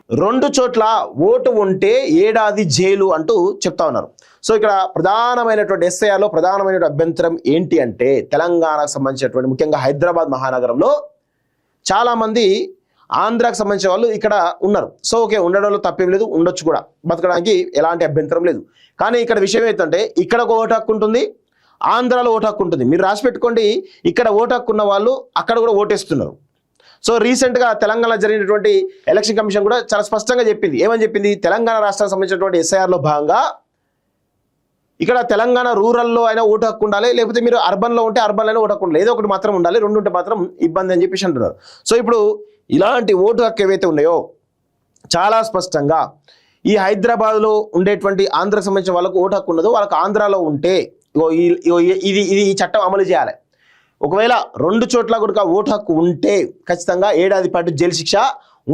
రెండు చోట్ల ఓటు ఉంటే ఏడాది జైలు అంటూ చెప్తా ఉన్నారు. సో ఇక్కడ ప్రధానమైనటువంటి ఎస్ఐఆర్లో ప్రధానమైన అభ్యంతరం ఏంటి అంటే తెలంగాణకు సంబంధించినటువంటి ముఖ్యంగా హైదరాబాద్ మహానగరంలో చాలామంది ఆంధ్రాకు సంబంధించిన వాళ్ళు ఇక్కడ ఉన్నారు. సో ఓకే, ఉండడంలో తప్పేం లేదు, ఉండొచ్చు కూడా, బతకడానికి ఎలాంటి అభ్యంతరం లేదు. కానీ ఇక్కడ విషయం ఏంటంటే ఇక్కడ ఒక ఓటు హక్కు ఉంటుంది, ఆంధ్రాలో ఓటు హక్కు ఉంటుంది. మీరు రాసి పెట్టుకోండి, ఇక్కడ ఓటు హక్కు ఉన్న వాళ్ళు అక్కడ కూడా ఓటేస్తున్నారు. సో రీసెంట్గా తెలంగాణ జరిగినటువంటి ఎలక్షన్ కమిషన్ కూడా చాలా స్పష్టంగా చెప్పింది. ఏమని చెప్పింది? తెలంగాణ రాష్ట్రానికి సంబంధించినటువంటి ఎస్ఐఆర్లో భాగంగా ఇక్కడ తెలంగాణ రూరల్లో అయినా ఓటు హక్కు ఉండాలి, లేకపోతే మీరు అర్బన్లో ఉంటే అర్బన్లో ఓటు హక్కు ఉండాలి, ఏదో ఒకటి మాత్రం ఉండాలి, రెండు ఉంటే మాత్రం ఇబ్బంది అని చెప్పేసి అంటున్నారు. సో ఇప్పుడు ఇలాంటి ఓటు హక్కు ఏవైతే ఉన్నాయో చాలా స్పష్టంగా ఈ హైదరాబాద్లో ఉండేటువంటి ఆంధ్రకు సంబంధించిన వాళ్ళకు ఓటు హక్కు ఉన్నదో వాళ్ళకి ఆంధ్రాలో ఉంటే ఇది ఈ చట్టం అమలు చేయాలి. ఒకవేళ రెండు చోట్ల కూడా ఓటు హక్కు ఉంటే ఖచ్చితంగా ఏడాది పాటు జైలు శిక్ష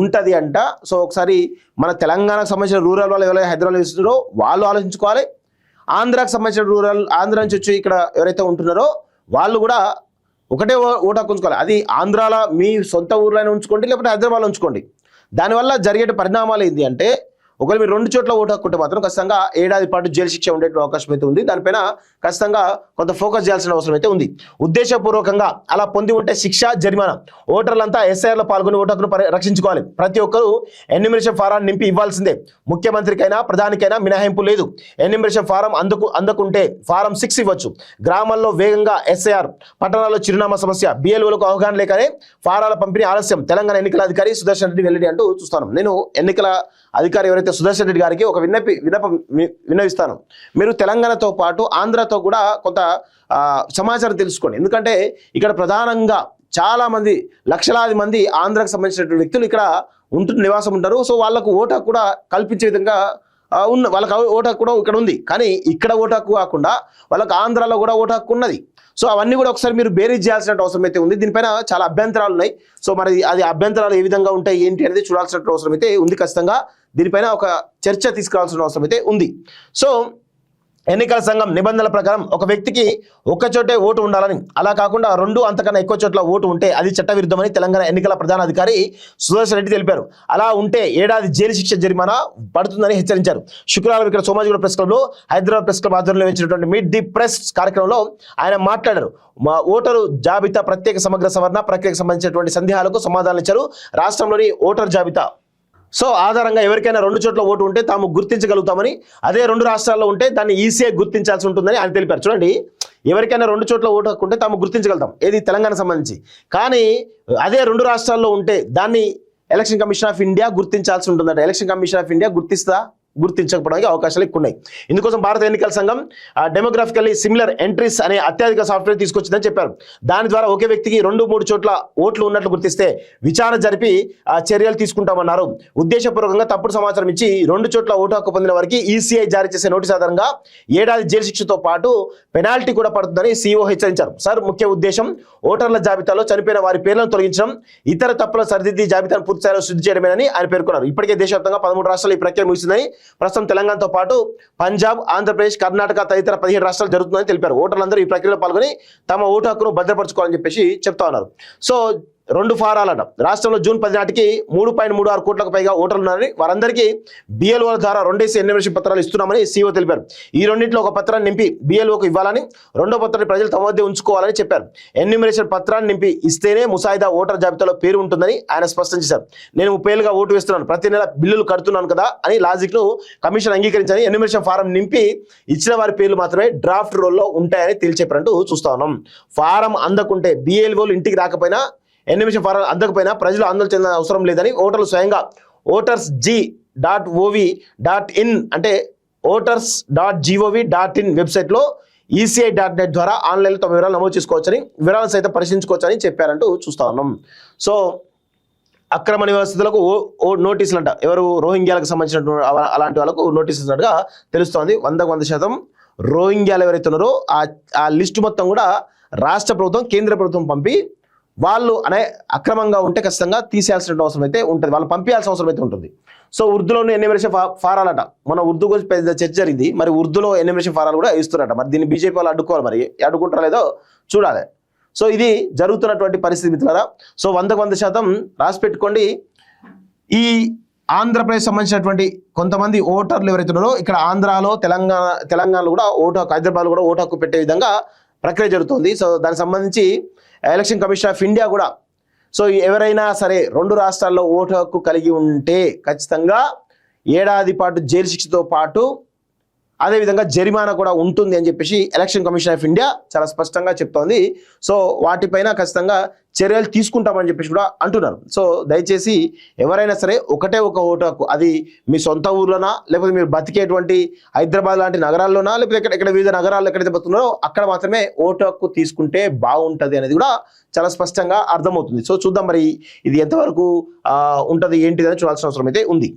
ఉంటుంది అంట. సో ఒకసారి మన తెలంగాణకు సంబంధించిన రూరల్ వాళ్ళు ఎవరైతే హైదరాబాద్లో ఇస్తున్నారో వాళ్ళు ఆలోచించుకోవాలి. ఆంధ్రాకు సంబంధించిన రూరల్ ఆంధ్ర నుంచి వచ్చి ఇక్కడ ఎవరైతే ఉంటున్నారో వాళ్ళు కూడా ఒకటే ఓటు హక్కు ఉంచుకోవాలి. అది ఆంధ్రాలో మీ సొంత ఊర్లోనే ఉంచుకోండి, లేకపోతే హైదరాబాద్లో ఉంచుకోండి. దానివల్ల జరిగే పరిణామాలు ఏంటి అంటే ఒకవేళ మీరు రెండు చోట్ల ఓటు హక్కు ఉంటే మాత్రం ఖచ్చితంగా ఏడాది పాటు జైలు శిక్ష ఉండే అవకాశం అయితే ఉంది. దానిపైన ఖచ్చితంగా కొంత ఫోకస్ చేయాల్సిన అవసరం అయితే ఉంది. ఉద్దేశపూర్వకంగా అలా పొంది ఉంటే శిక్ష, జరిమానా. ఓటర్లంతా ఎస్ఐఆర్లో పాల్గొని ఓటు హక్కును రక్షించుకోవాలి. ప్రతి ఒక్కరూ ఎన్యూమరేషన్ ఫారాన్ని నింపి ఇవ్వాల్సిందే. ముఖ్యమంత్రికైనా ప్రధానికైనా మినహాయింపు లేదు. ఎన్యూమరేషన్ ఫారం అందకుంటే ఫారం 6 ఇవ్వచ్చు. గ్రామాల్లో వేగంగా ఎస్ఐఆర్, పట్టణాల్లో చిరునామా సమస్య, బిఎల్ఓలకు అవగాహన లేకనే ఫారాల పంపిణీ ఆలస్యం. తెలంగాణ ఎన్నికల అధికారి సుదర్శన్ రెడ్డి వెల్లడి అంటూ చూస్తాను. నేను ఎన్నికల అధికారి ఎవరైతే సుదర్శన్ రెడ్డి గారికి ఒక విన్నవిస్తాను. మీరు తెలంగాణతో పాటు ఆంధ్రతో కూడా కొంత సమాచారం తెలుసుకోండి. ఎందుకంటే ఇక్కడ ప్రధానంగా చాలా మంది, లక్షలాది మంది ఆంధ్రాకు సంబంధించినటువంటి వ్యక్తులు ఇక్కడ నివాసం ఉంటారు. సో వాళ్ళకు ఓటు హక్కు కూడా కల్పించే విధంగా వాళ్ళకి ఓటు హక్కు కూడా ఇక్కడ ఉంది. కానీ ఇక్కడ ఓటు హక్కు కాకుండా వాళ్ళకి ఆంధ్రాలో కూడా ఓటు హక్కు ఉన్నది. సో అవన్నీ కూడా ఒకసారి మీరు బేరీజ్ చేయాల్సిన అవసరం అయితే ఉంది. దీనిపైన చాలా అభ్యంతరాలు ఉన్నాయి. సో మరి అది అభ్యంతరాలు ఏ విధంగా ఉంటాయి ఏంటి అనేది చూడాల్సిన అవసరం అయితే ఉంది. ఖచ్చితంగా దీనిపైన ఒక చర్చ తీసుకురావాల్సిన అవసరం అయితే ఉంది. సో ఎన్నికల సంఘం నిబంధనల ప్రకారం ఒక వ్యక్తికి ఒక్క చోటే ఓటు ఉండాలని, అలా కాకుండా రెండు అంతకన్నా ఎక్కువ చోట్ల ఓటు ఉంటే అది చట్టవిరుద్ధమని తెలంగాణ ఎన్నికల ప్రధాన అధికారి సుదర్శన్ రెడ్డి తెలిపారు. అలా ఉంటే ఏడాది జైలు శిక్ష, జరిమానా పడుతుందని హెచ్చరించారు. శుక్రవారం ఇక్కడ సోమాజిగూడ ప్రెస్ క్లబ్లో హైదరాబాద్ ప్రెస్ క్లబ్ ఆధ్వర్యంలో నిర్వహించినటువంటి మీట్ ది ప్రెస్ కార్యక్రమంలో ఆయన మాట్లాడారు. మా ఓటరు జాబితా ప్రత్యేక సమగ్ర సవరణ ప్రక్రియకు సంబంధించినటువంటి సందేహాలకు సమాధానాలు ఇచ్చారు. రాష్ట్రంలోని ఓటర్ జాబితా సో ఆధారంగా ఎవరికైనా రెండు చోట్ల ఓటు ఉంటే తాము గుర్తించగలుగుతామని, అదే రెండు రాష్ట్రాల్లో ఉంటే దాన్ని ఈసీఐ గుర్తించాల్సి ఉంటుందని ఆయన తెలిపారు. చూడండి, ఎవరికైనా రెండు చోట్ల ఓటు హక్కు ఉంటే తాము గుర్తించగలుగుతాం, ఏది తెలంగాణ సంబంధించి. కానీ అదే రెండు రాష్ట్రాల్లో ఉంటే దాన్ని ఎలక్షన్ కమిషన్ ఆఫ్ ఇండియా గుర్తించాల్సి ఉంటుందట. ఎలక్షన్ కమిషన్ ఆఫ్ ఇండియా గుర్తించకపోవడానికి అవకాశాలు ఎక్కువ ఉన్నాయి. ఇందుకోసం భారత ఎన్నికల సంఘం డెమోగ్రాఫికల్లీ సిమిలర్ ఎంట్రీస్ అనే అత్యాధిక సాఫ్ట్వేర్ తీసుకొచ్చిందని చెప్పారు. దాని ద్వారా ఒకే వ్యక్తికి 2-3 చోట్ల ఓట్లు ఉన్నట్లు గుర్తిస్తే విచారణ జరిపి చర్యలు తీసుకుంటామన్నారు. ఉద్దేశపూర్వకంగా తప్పుడు సమాచారం ఇచ్చి 2 చోట్ల ఓటు హక్కు పొందిన వారికి ఈసీఐ జారీ చేసే నోటీస్ ఆధారంగా ఏడాది జైలు శిక్షతో పాటు పెనాల్టీ కూడా పడుతుందని సీఈఓ హెచ్చరించారు. సార్, ముఖ్య ఉద్దేశం ఓటర్ల జాబితాలో చనిపోయిన వారి పేర్లను తొలగించడం, ఇతర తప్పుల సరిదిద్ది జాబితాను పూర్తిస్థాయిలో శుద్ధి చేయడమేనని ఆయన పేర్కొన్నారు. ఇప్పటికే దేశవ్యాప్తంగా 13 రాష్ట్రాలు ఈ ప్రక్రియ ముగిసిందని, ప్రస్తుతం తెలంగాణతో పాటు పంజాబ్, ఆంధ్రప్రదేశ్, కర్ణాటక తదితర 15 రాష్ట్రాలు జరుగుతుందని తెలిపారు. ఓటర్లందరూ ఈ ప్రక్రియలో పాల్గొని తమ ఓటు హక్కును భద్రపరచుకోవాలని చెప్పేసి చెప్తా ఉన్నారు. సో 2 ఫారాలట. రాష్ట్రంలో జూన్ 10 నాటికి 3.36 కోట్లకు పైగా ఓటర్లు ఉన్నారని, వారందరికీ బిఎల్ఓల ద్వారా 2 ఎన్యూమరేషన్ పత్రాలు ఇస్తున్నామని సీఈఓ తెలిపారు. ఈ రెండింటిలో ఒక పత్రాన్ని నింపి బిఎల్ఓకు ఇవ్వాలని, రెండో పత్రాన్ని ప్రజలు తమ వద్ద ఉంచుకోవాలని చెప్పారు. ఎన్యూమరేషన్ పత్రాన్ని నింపి ఇస్తేనే ముసాయిదా ఓటర్ జాబితాలో పేరు ఉంటుందని ఆయన స్పష్టం చేశారు. నేను 30 ఏళ్ళుగా ఓటు వేస్తున్నాను, ప్రతి నెల బిల్లులు కడుతున్నాను కదా అని లాజిక్ను కమిషన్ అంగీకరించని ఎన్యూమరేషన్ ఫారం నింపి ఇచ్చిన వారి పేర్లు మాత్రమే డ్రాఫ్ట్ రోల్లో ఉంటాయని తేల్చేపారంటూ చూస్తా ఉన్నాం. ఫారం అందకుంటే బిఎల్ఓలు ఇంటికి రాకపోయినా, ఎన్యూమరేషన్ ఫారం అందకపోయినా ప్రజలు ఆందోళన చెందిన అవసరం లేదని ఓటర్లు స్వయంగా otersg.gov.in అంటే oters.gov.in వెబ్సైట్లో ECI.net ద్వారా ఆన్లైన్లో తమ వివరాలు నమోదు చేసుకోవచ్చని, వివరాలను సైతం పరిశీలించుకోవచ్చని చెప్పారంటూ చూస్తా ఉన్నాం. సో అక్రమ నివాసితులకు నోటీసులు అంట, ఎవరు రోహింగ్యాలకు సంబంధించిన అలాంటి వాళ్ళకు నోటీసులు ఇచ్చినట్టుగా తెలుస్తోంది. 100% రోహింగ్యాలు ఎవరైతే ఉన్నారో ఆ లిస్టు మొత్తం కూడా రాష్ట్ర ప్రభుత్వం, కేంద్ర ప్రభుత్వం పంపి వాళ్ళు అక్రమంగా ఉంటే ఖచ్చితంగా తీసేయాల్సిన అవసరం అయితే ఉంటుంది, వాళ్ళు పంపించాల్సిన అవసరం అయితే ఉంటుంది. సో ఉర్దూలోనే ఎన్యూమరేషన్ ఫారాలట. మన ఉర్దూ గురించి పెద్ద చర్చ జరిగింది. మరి ఉర్దూలో ఎన్యూమరేషన్ ఫారాలు కూడా ఇస్తున్నారట. మరి దీన్ని బీజేపీ వాళ్ళు అడ్డుకోవాలి, మరి అడ్డుకుంటారా లేదో చూడాలి. సో ఇది జరుగుతున్నటువంటి పరిస్థితి మిత్రులారా. సో 100% రాసి పెట్టుకోండి. ఈ ఆంధ్రప్రదేశ్ సంబంధించినటువంటి కొంతమంది ఓటర్లు ఎవరైతే ఉన్నారో ఇక్కడ ఆంధ్రాలో తెలంగాణలో కూడా ఓటు హక్కు, హైదరాబాద్లో కూడా ఓటు హక్కు పెట్టే విధంగా ప్రక్రియ జరుగుతుంది. సో దానికి సంబంధించి ఎలక్షన్ కమిషన్ ఆఫ్ ఇండియా కూడా సో ఎవరైనా సరే 2 రాష్ట్రాల్లో ఓటు హక్కు కలిగి ఉంటే ఖచ్చితంగా ఏడాది పాటు జైలు శిక్షతో పాటు అదేవిధంగా జరిమానా కూడా ఉంటుంది అని చెప్పేసి ఎలక్షన్ కమిషన్ ఆఫ్ ఇండియా చాలా స్పష్టంగా చెప్తోంది. సో వాటిపైన ఖచ్చితంగా చర్యలు తీసుకుంటామని చెప్పేసి కూడా అంటున్నారు. సో దయచేసి ఎవరైనా సరే ఒకటే ఒక ఓటు హక్కు, అది మీ సొంత ఊర్లోనా లేకపోతే మీరు బతికేటువంటి హైదరాబాద్ లాంటి నగరాల్లోనా లేకపోతే ఎక్కడ వివిధ నగరాల్లో ఎక్కడైతే బతున్నారో అక్కడ మాత్రమే ఓటు హక్కు తీసుకుంటే బాగుంటుంది అనేది కూడా చాలా స్పష్టంగా అర్థమవుతుంది. సో చూద్దాం మరి ఇది ఎంతవరకు ఉంటుంది ఏంటిదని చూడాల్సిన అవసరం అయితే ఉంది.